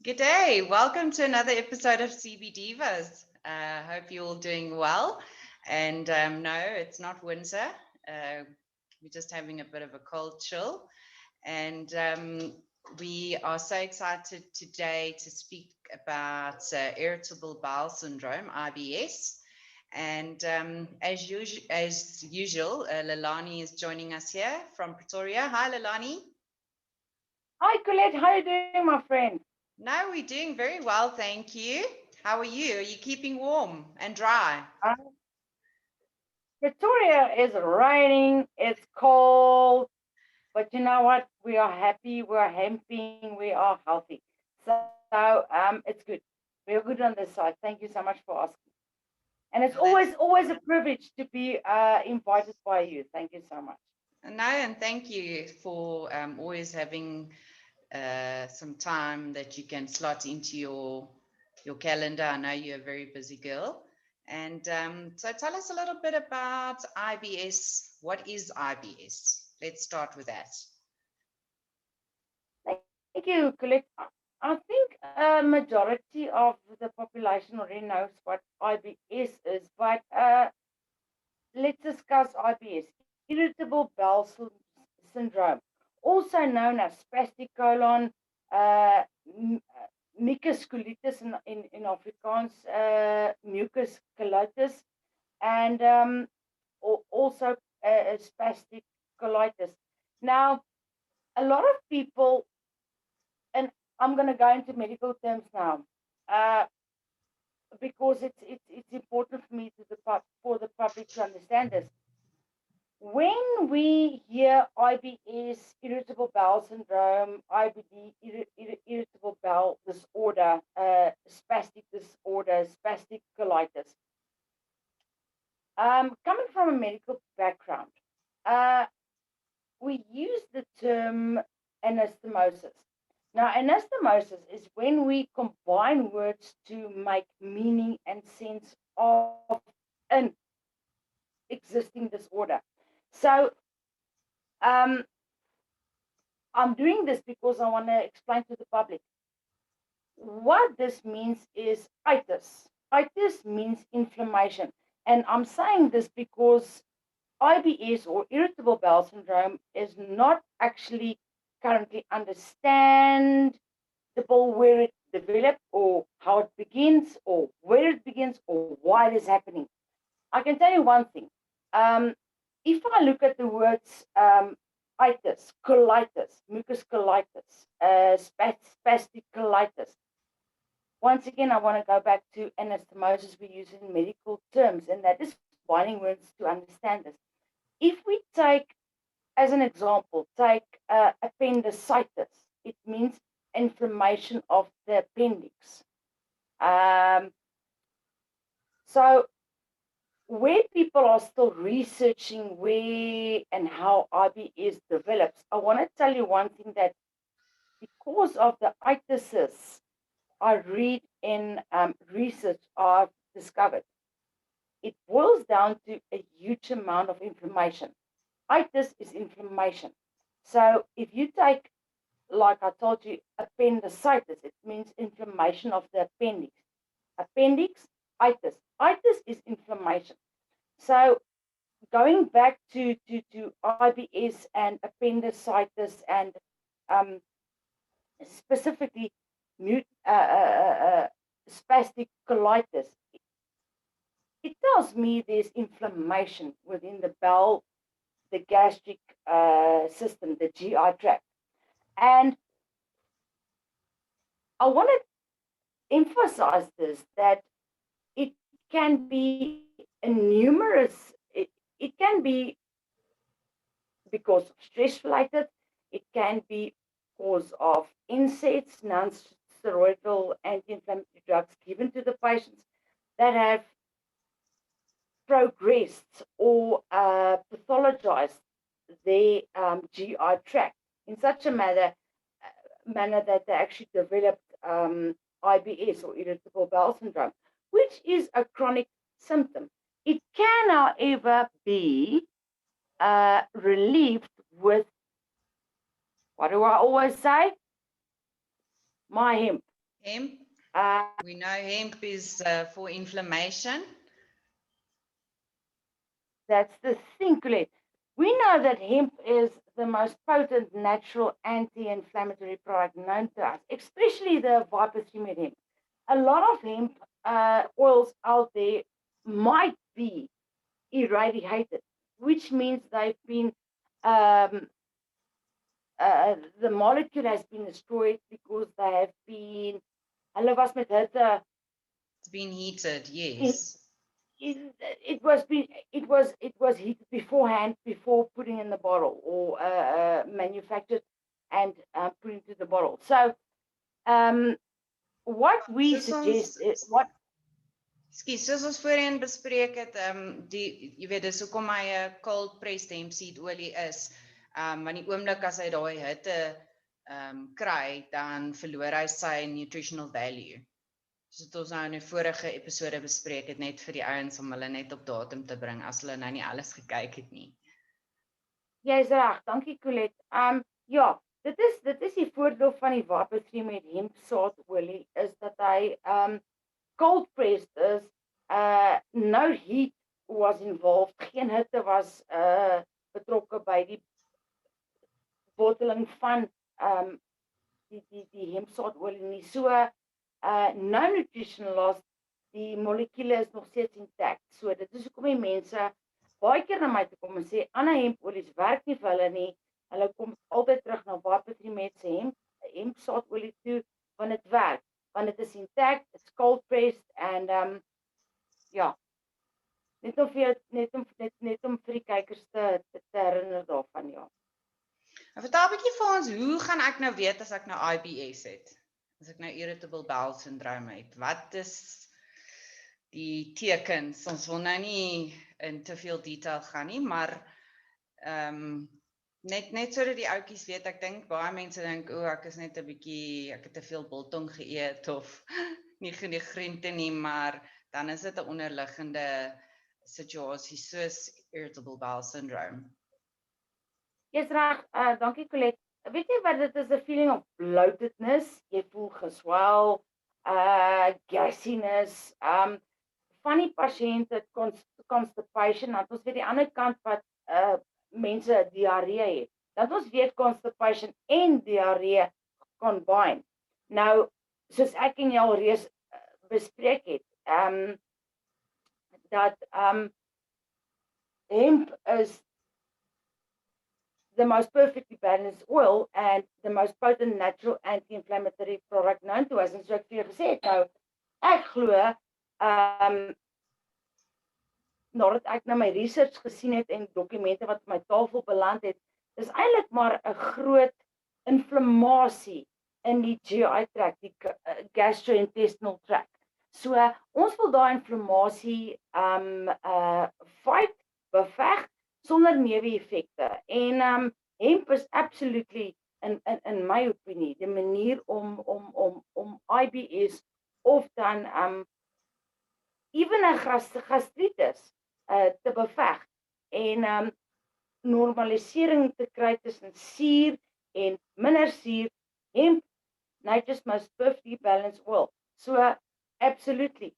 Good day. Welcome to another episode of CB Divas. Hope you're all doing well. And no, it's not winter. We're just having a bit of a cold chill. And we are so excited today to speak about irritable bowel syndrome, IBS. And as usual, Lalani is joining us here from Pretoria. Hi, Lalani. Hi, Colette. How are you doing, my friend? No, we're doing very well, thank you. How are you? Are you keeping warm and dry? Uh, Pretoria is raining. It's cold, but you know what? We are happy. We are hemping. We are healthy. So it's good. We are good on this side. Thank you so much for asking. And it's Well, that's always a privilege to be invited by you. Thank you so much. no, and thank you for always having some time that you can slot into your calendar. I know you're a very busy girl. And so tell us a little bit about IBS. What is IBS? Let's start with that. Thank you, Colette. I think a majority of the population already knows what IBS is, but let's discuss IBS, irritable bowel syndrome, also known as spastic colon, uh, mucus colitis in Afrikaans, mucus colitis, and also spastic colitis. Now, a lot of people, and I'm going to go into medical terms now, uh, because it's important for me to for the public to understand this. When we hear IBS, irritable bowel syndrome, IBD, irritable bowel disorder, spastic disorder, spastic colitis, coming from a medical background, uh, we use the term anastomosis. Now, anastomosis is when we combine words to make meaning and sense of an existing disorder. So, um, I'm doing this because I want to explain to the public what this means is itis. Itis means inflammation. And I'm saying this because IBS or irritable bowel syndrome is not actually currently understandable where it developed or how it begins or where it begins or why it is happening. I can tell you one thing. Um, if I look at the words itis, colitis, mucus colitis, spastic colitis, once again, I want to go back to anastomosis we use in medical terms, and that is combining words to understand this. If we take, as an example, take appendicitis, it means inflammation of the appendix. Um, so where people are still researching where and how IBS develops, I want to tell you one thing that because of the itises I read in research I've discovered, it boils down to a huge amount of inflammation. Itis is inflammation. So if you take, like I told you, appendicitis, it means inflammation of the appendix. Appendix, itis. Itis is inflammation. So going back to IBS and appendicitis and um, specifically spastic colitis, it tells me there's inflammation within the bowel, the gastric system, the GI tract. And I want to emphasize this that it can be a numerous, it can be because of stress related, it can be cause of NSAIDs, non-steroidal anti-inflammatory drugs given to the patients that have progressed or pathologized their GI tract in such a manner that they actually developed IBS or irritable bowel syndrome, which is a chronic symptom. It can, however, be relieved with, what do I always say? My hemp. Hemp, we know hemp is for inflammation. That's the thing, Colette. We know that hemp is the most potent natural anti-inflammatory product known to us, especially the Viper 3 med hemp. A lot of hemp oils out there might be irradiated, which means they've been the molecule has been destroyed because they have been. Hulle was met hitte. It's been heated, yes. It was heated beforehand before putting in the bottle or manufactured and put into the bottle. So what we suggest is what. Skus, soos ons voorheen bespreek het, jy weet dis hoekom hy 'n cold pressed hemp seed olie is. Want die oomblik as hy daai hitte kry, dan verloor hy sy nutritional value. Soos dit ons nou in die vorige episode bespreek het, net vir die ouens om hulle net op datum te bring as hulle nou nie alles gekyk het nie. Jy's reg, dankie Colette. Ja, dit is die voordeel van die Viper 3 met hemp saadolie is dat hy cold pressed is. No heat was involved. Geen hitte was betrokke by die bottling van die hempsaadolie nie. So no nutritional loss. Die molekule is nog steeds intact. So dit is hoekom die mense baie keer na my toe kom en sê ander hempolies werk nie vir hulle nie. Hulle kom altyd terug na Viper 3 met se hempsaadolie toe want dit werk. Want dit is intact, it's cold pressed and ja. Net om vir die kykers te herinner daarvan, ja. Vertel 'n bietjie vir ons, hoe gaan ek nou weet as ek nou IBS het? As ek nou Irritable bowel syndrome het? Wat is die tekens? Ons wil nou nie in te veel detail gaan nie, maar net sodat die ouetjies weet, ek dink baie mense dink, ek is net 'n bietjie, ek het te veel biltong geëet of nie genoeg groente nie, maar dan is dit 'n onderliggende situasie soos Irritable bowel syndrome. Jy's reg, dankie Colette. Weet jy wat dit is, 'n feeling of bloatedness, jy voel geswel, gassiness, van die pasiënte constipation, dan ons weet die ander kant wat mense diarree het. Dan ons weet constipation en diarree combine. Nou, soos ek en jy al reeds bespreek het, dat hemp is the most perfectly balanced oil and the most potent natural anti-inflammatory product known to us. En so ek vir jou gesê het, nou, ek glo, nadat ek nou my research gesien het en dokumente wat op my tafel beland het, is eintlik maar 'n groot inflammasie in die GI tract, die gastrointestinal tract. So ons wil daai inflammasie fight, beveg sonder neeweffekte. En hemp is absolutely in my opinie die manier om IBS of dan even 'n gastritis te beveg en normalisering te kry tussen suur en minder suur. Hemp, nature's most perfectly balanced oil. So absolutely.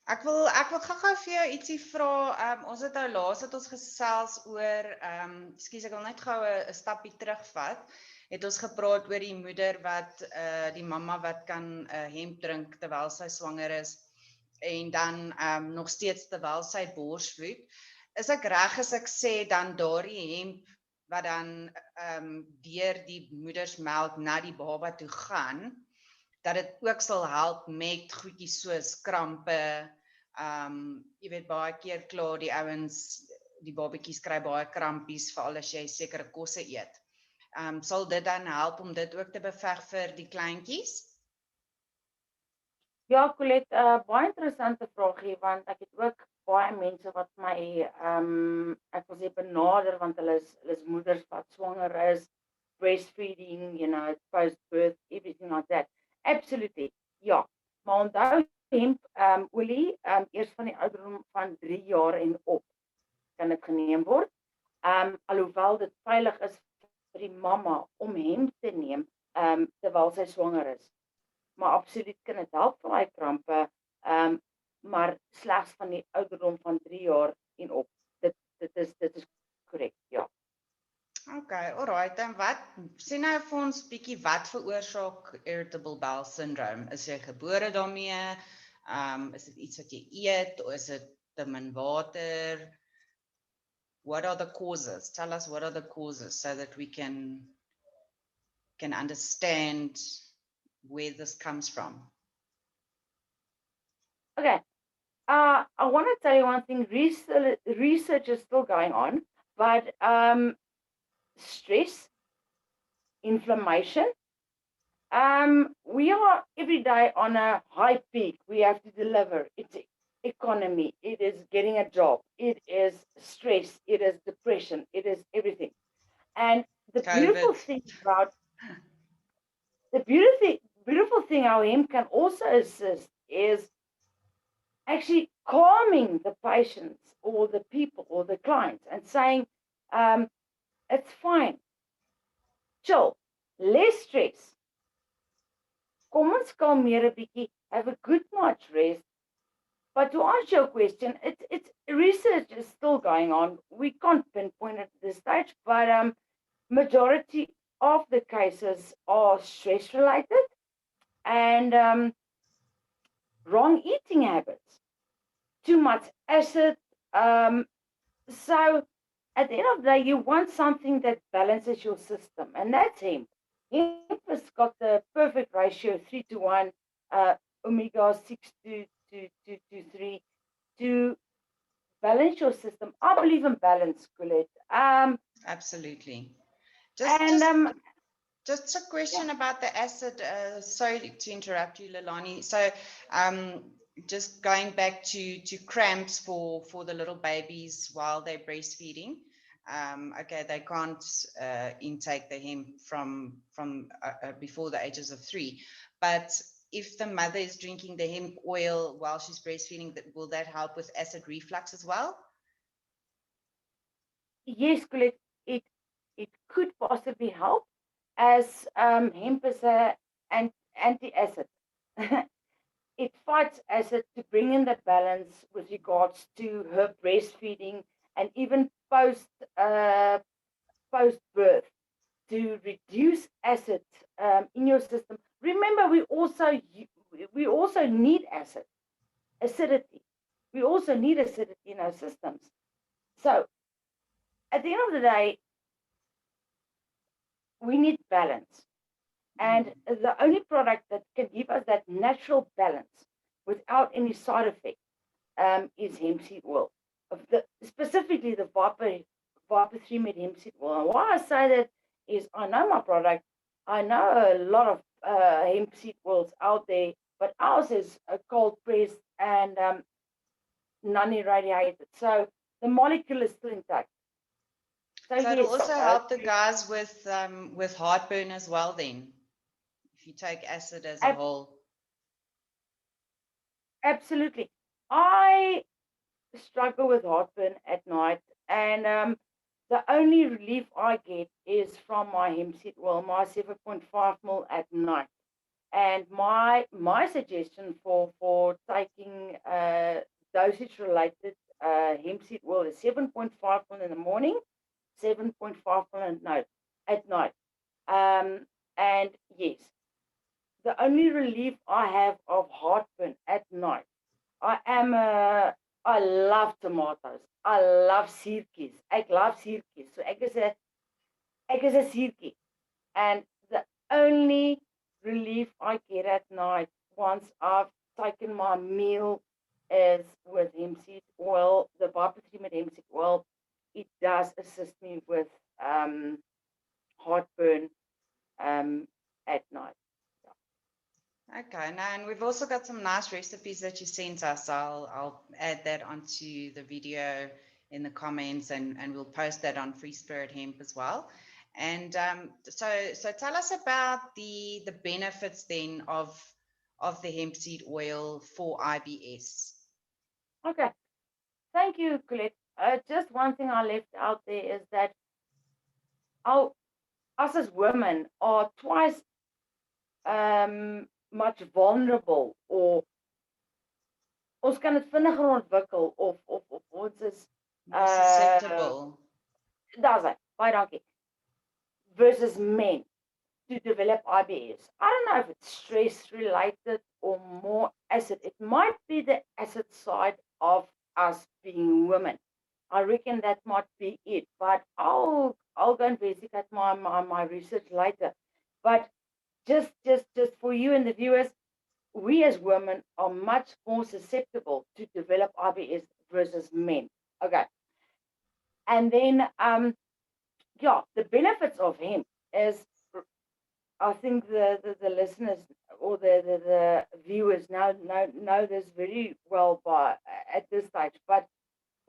Ek wil gou-gou vir jou ietsie vra. Ons het nou laas ons gesels oor ekskuus, ek wil net gou 'n stappie terugvat. Het ons gepraat oor die moeder wat die mamma wat kan hemp drink terwyl sy swanger is en dan nog steeds terwyl sy borsvoed. Is ek reg as ek sê dan daardie hemp wat dan deur die moedersmelk na die baba toe gaan, dat dit ook sal help met goedjies soos krampe. Jy weet baie keer klaar die ouens, die babatjies kry baie krampies veral as jy sekere kosse eet. Sal dit dan help om dit ook te beveg vir die kleintjies? Ja, Colette, baie interessante vraagie, want ek het ook baie mense wat my ek wil sê benader, want hulle is moeders wat swanger is, breastfeeding, post-birth, everything like that. Absolutely, ja. Maar onthou hemp olie, eers van die ouderdom van 3 jaar en op kan dit geneem word. Alhoewel dit veilig is vir die mamma om hemp te neem terwyl sy swanger is. maar absoluut kan dit help vir daai krampe, maar slegs van die ouderdom van 3 jaar en op. Dit is korrek, ja. Okay, alright. En wat sê nou vir ons bietjie wat veroorsaak irritable bowel syndrome? Is jy gebore daarmee? Is dit iets wat jy eet of is dit te min water? What are the causes? Tell us what are the causes so that we can understand where this comes from. Okay. I want to tell you one thing. Research is still going on, but stress, inflammation. We are every day on a high peak. We have to deliver. It's economy. It is getting a job. It is stress. It is depression. It is everything. And the beautiful thing about how hemp can also assist is actually calming the patients or the people or the clients and saying, it's fine, chill, less stress. Kom ons kalmeer 'n bietjie, have a good night's rest. But to answer your question, it's research is still going on. We can't pinpoint it at this stage, but majority of the cases are stress related and wrong eating habits, too much acid. So at the end of the day, you want something that balances your system, and that's hemp. Hemp has got the perfect ratio, 3:1, omega-6 to 3, to balance your system. I believe in balance, Colette. Absolutely. Just a question about the acid. Sorry to interrupt you, Lelani. So, just going back to cramps for the little babies while they're breastfeeding. Okay, they can't intake the hemp from before the ages of 3, but if the mother is drinking the hemp oil while she's breastfeeding, will that help with acid reflux as well? Yes, Colette, it could possibly help, as hemp is an anti-acid. It fights acid to bring in the balance with regards to her breastfeeding and even post birth, to reduce acid in your system. Remember, we also need acidity. We also need acidity in our systems. So at the end of the day, we need balance. And the only product that can give us that natural balance without any side effect is hemp seed oil. Specifically the Viper 3 Med hemp seed oil. And why I say that is I know my product. I know a lot of hemp seed oils out there, but ours is cold pressed and non-irradiated. So the molecule is still intact. So it'll also help the guys with heartburn as well then, if you take acid as a whole. Absolutely. I struggle with heartburn at night, and the only relief I get is from my hemp seed oil, my 7.5 ml at night. And my suggestion for taking dosage related hemp seed oil is 7.5 ml in the morning, 7.5 ml at night. And yes, the only relief I have of heartburn at night. I love tomatoes. I love siertjies. Ek love siertjies. So ek is 'n siertjie. And the only relief I get at night once I've taken my meal is with hemp seed oil, the Viper 3 Med hemp seed oil. It does assist me with heartburn at night. Okay, now, and we've also got some nice recipes that you sent us. I'll add that onto the video in the comments, and we'll post that on Free Spirit Hemp as well. And so tell us about the benefits then of the hemp seed oil for IBS. Okay, thank you, Colette. Just one thing I left out there is that us as women are twice much vulnerable, or ons kan dit vinniger ontwikkel, of ons is More susceptible. daar's hy, baie dankie, versus men to develop IBS. I don't know if it's stress related or more acid. It might be the acid side of us being women. I reckon that might be it. But I'll go investigate my research later. But just for you and the viewers, we as women are much more susceptible to develop IBS versus men. Okay. And then yeah, the benefits of hemp is, I think the listeners or the viewers know this very well by at this stage. But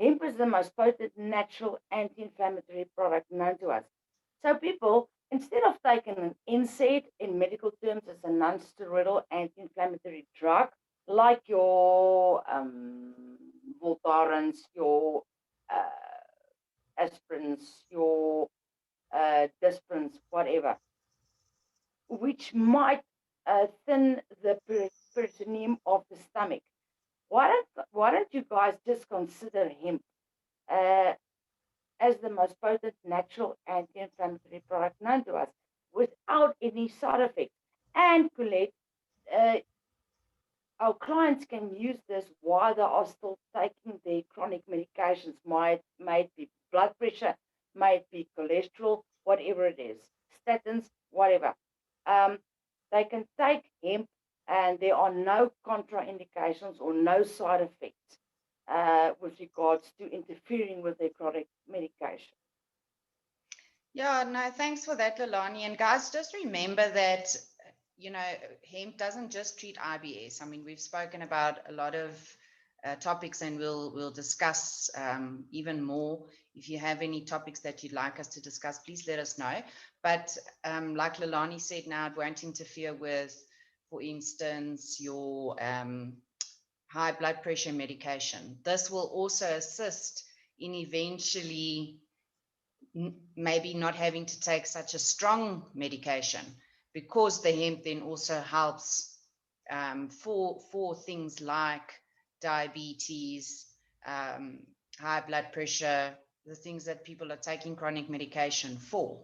hemp is the most potent natural anti-inflammatory product known to us. So people, instead of taking an NSAID, in medical terms, it's a non-steroidal anti-inflammatory drug, like your Voltarens, your aspirins, your disprins, whatever, which might thin the peritoneum of the stomach. Why don't you guys just consider hemp uh, as the most potent natural anti-inflammatory product known to us, without any side effects? And Colette, uh, our clients can use this while they are still taking their chronic medications, may it be blood pressure, may it be cholesterol, whatever it is, statins, whatever. Um, they can take hemp, and there are no contraindications or no side effects with regards to interfering with their chronic medication. Yeah, no, thanks for that, Lalani. And guys, just remember that, hemp doesn't just treat IBS. I mean, we've spoken about a lot of topics, and we'll discuss even more. If you have any topics that you'd like us to discuss, please let us know. But like Lalani said, now it won't interfere with, for instance, your high blood pressure medication. This will also assist in eventually maybe not having to take such a strong medication, because the hemp then also helps for things like diabetes, high blood pressure, the things that people are taking chronic medication for.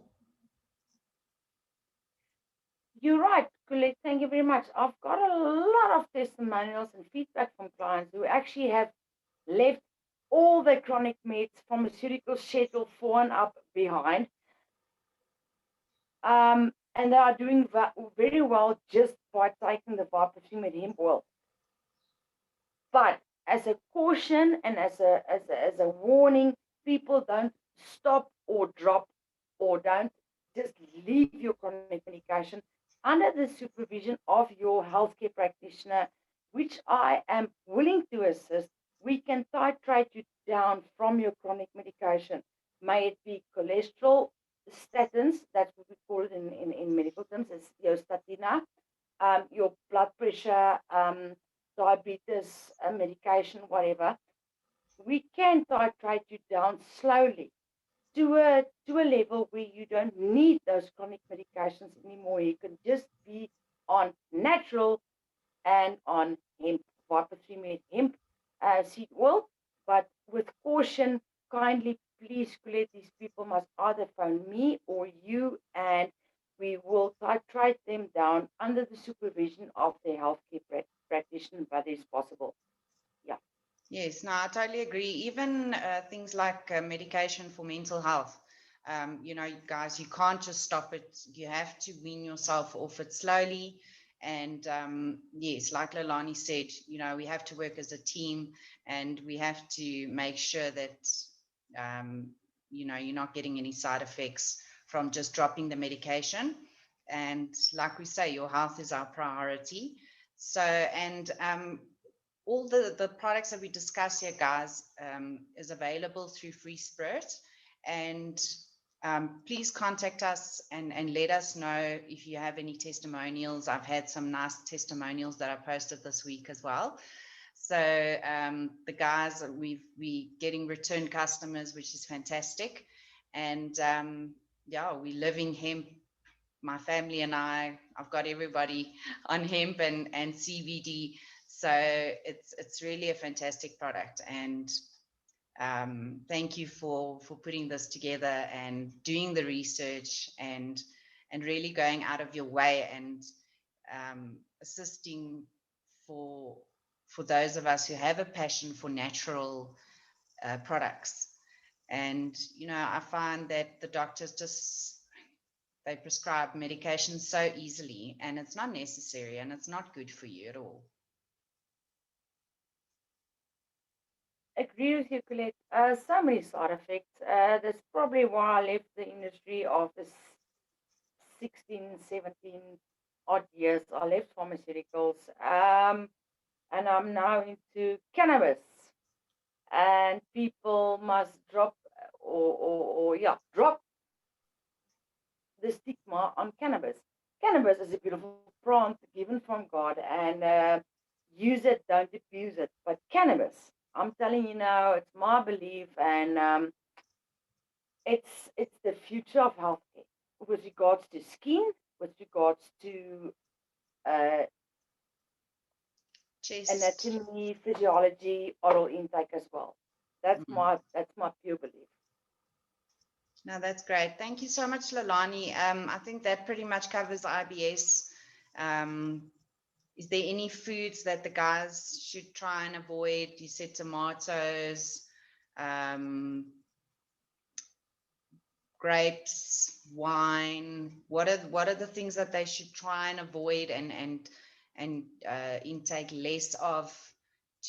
You're right, Colette. Thank you very much. I've got a lot of testimonials and feedback from clients who actually have left all their chronic meds, pharmaceutical schedule 4 and up behind. And they are doing very well just by taking the Viperfume hemp oil. But as a caution and as a warning, people don't stop or drop, or don't just leave your chronic medication under the supervision of your healthcare practitioner, which I am willing to assist. We can titrate you down from your chronic medication. May it be cholesterol, statins, that's what we call it in medical terms, is your statina, your blood pressure, diabetes medication, whatever. We can titrate you down slowly to a level where you don't need those chronic medications anymore. You can just be on natural and on hemp, Viperfume hemp seed oil, but with caution. Kindly, please, Colette, these people must either phone me or you, and we will titrate them down under the supervision of their healthcare practitioner, but it's possible. Yeah. Yes, no, I totally agree. Even things like medication for mental health. Guys, you can't just stop it. You have to wean yourself off it slowly. And yes, like Lalani said, we have to work as a team, and we have to make sure that, you're not getting any side effects from just dropping the medication. And like we say, your health is our priority. So, and all the products that we discuss here, guys, is available through Free Spirit. And please contact us and let us know if you have any testimonials. I've had some nice testimonials that I posted this week as well. So the guys, we getting return customers, which is fantastic. And yeah, we're living hemp my family and I've got everybody on hemp and CBD. So it's really a fantastic product. And thank you for putting this together and doing the research and really going out of your way and assisting for those of us who have a passion for natural products. And I find that the doctors they prescribe medication so easily, and it's not necessary and it's not good for you at all. Agree with you, Colette. So many side effects. That's probably why I left the industry after 16, 17 odd years. I left pharmaceuticals, and I'm now into cannabis. And people must drop or yeah, drop the stigma on cannabis. Cannabis is a beautiful plant given from God, and use it, don't abuse it. But cannabis, I'm telling you now, it's my belief, and it's the future of healthcare with regards to skin, with regards to uh, Chest. anatomy, physiology, oral intake as well. That's my pure belief. No, that's great. Thank you so much, Lalani. I think that pretty much covers IBS. Is there any foods that the guys should try and avoid? You said tomatoes, grapes, wine. What are the things that they should try and avoid and intake less of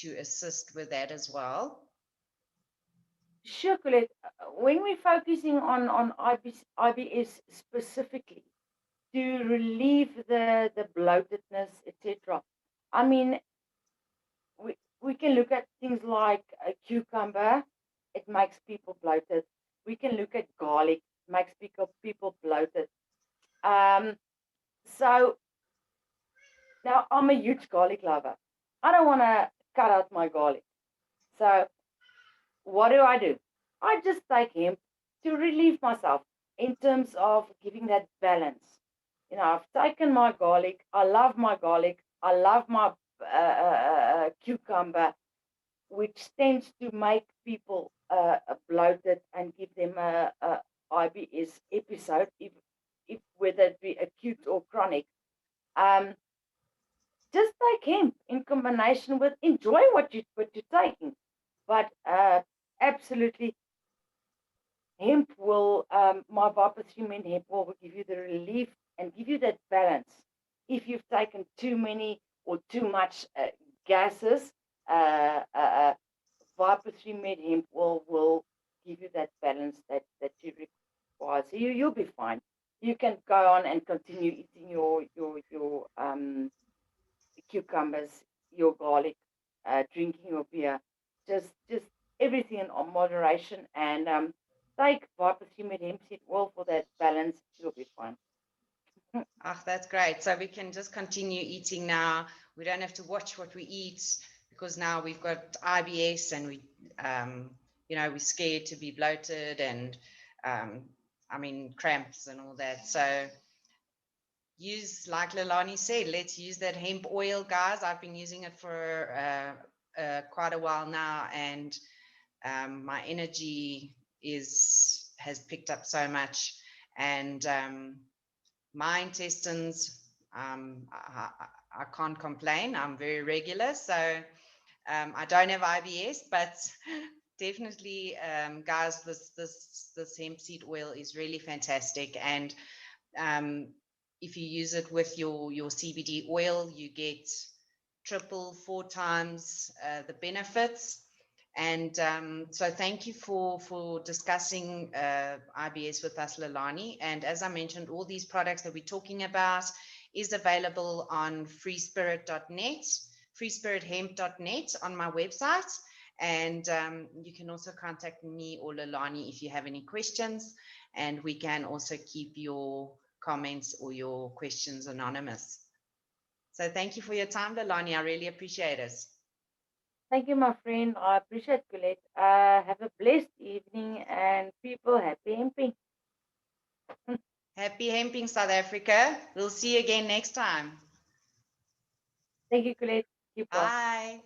to assist with that as well? Sure, Colette. When we're focusing on IBS specifically to relieve the bloatedness, etc. I mean, we can look at things like a cucumber. It makes people bloated. We can look at garlic. It makes people bloated. Um, so now I'm a huge garlic lover. I don't want to cut out my garlic. So what do? I just take hemp to relieve myself in terms of giving that balance. I've taken my garlic. I love my garlic. I love my cucumber, which tends to make people bloated and give them a IBS episode, if whether it be acute or chronic. Um, just take hemp in combination with enjoy what you're taking, but absolutely hemp will my Viper 3 hemp will give you the relief and give you that balance. If you've taken too many or too much gases, Viper 3 hemp will give you that balance that you require. So you'll be fine. You can go on and continue eating your cucumbers, your garlic, drinking your beer, just everything in moderation, and take Viper hemp seed oil for that balance. You'll be fine. Oh, that's great. So we can just continue eating now. We don't have to watch what we eat because now we've got IBS and we're scared to be bloated and, cramps and all that. So use, like Leilani said, let's use that hemp oil, guys. I've been using it for quite a while now, and my energy has picked up so much, and my intestines, I can't complain. I'm very regular, so I don't have IBS, but definitely, guys, this hemp seed oil is really fantastic, and if you use it with your CBD oil, you get triple, 4 times the benefits. And so thank you for discussing IBS with us, Leilani. And as I mentioned, all these products that we're talking about is available on freespirit.net, freespirithemp.net on my website. And you can also contact me or Leilani if you have any questions. And we can also keep your comments or your questions anonymous. So thank you for your time, Leilani. I really appreciate it. Thank you, my friend. I appreciate Colette. Have a blessed evening, and people happy hemping. Happy hemping, South Africa. We'll see you again next time. Thank you, Colette. Keep well. Bye.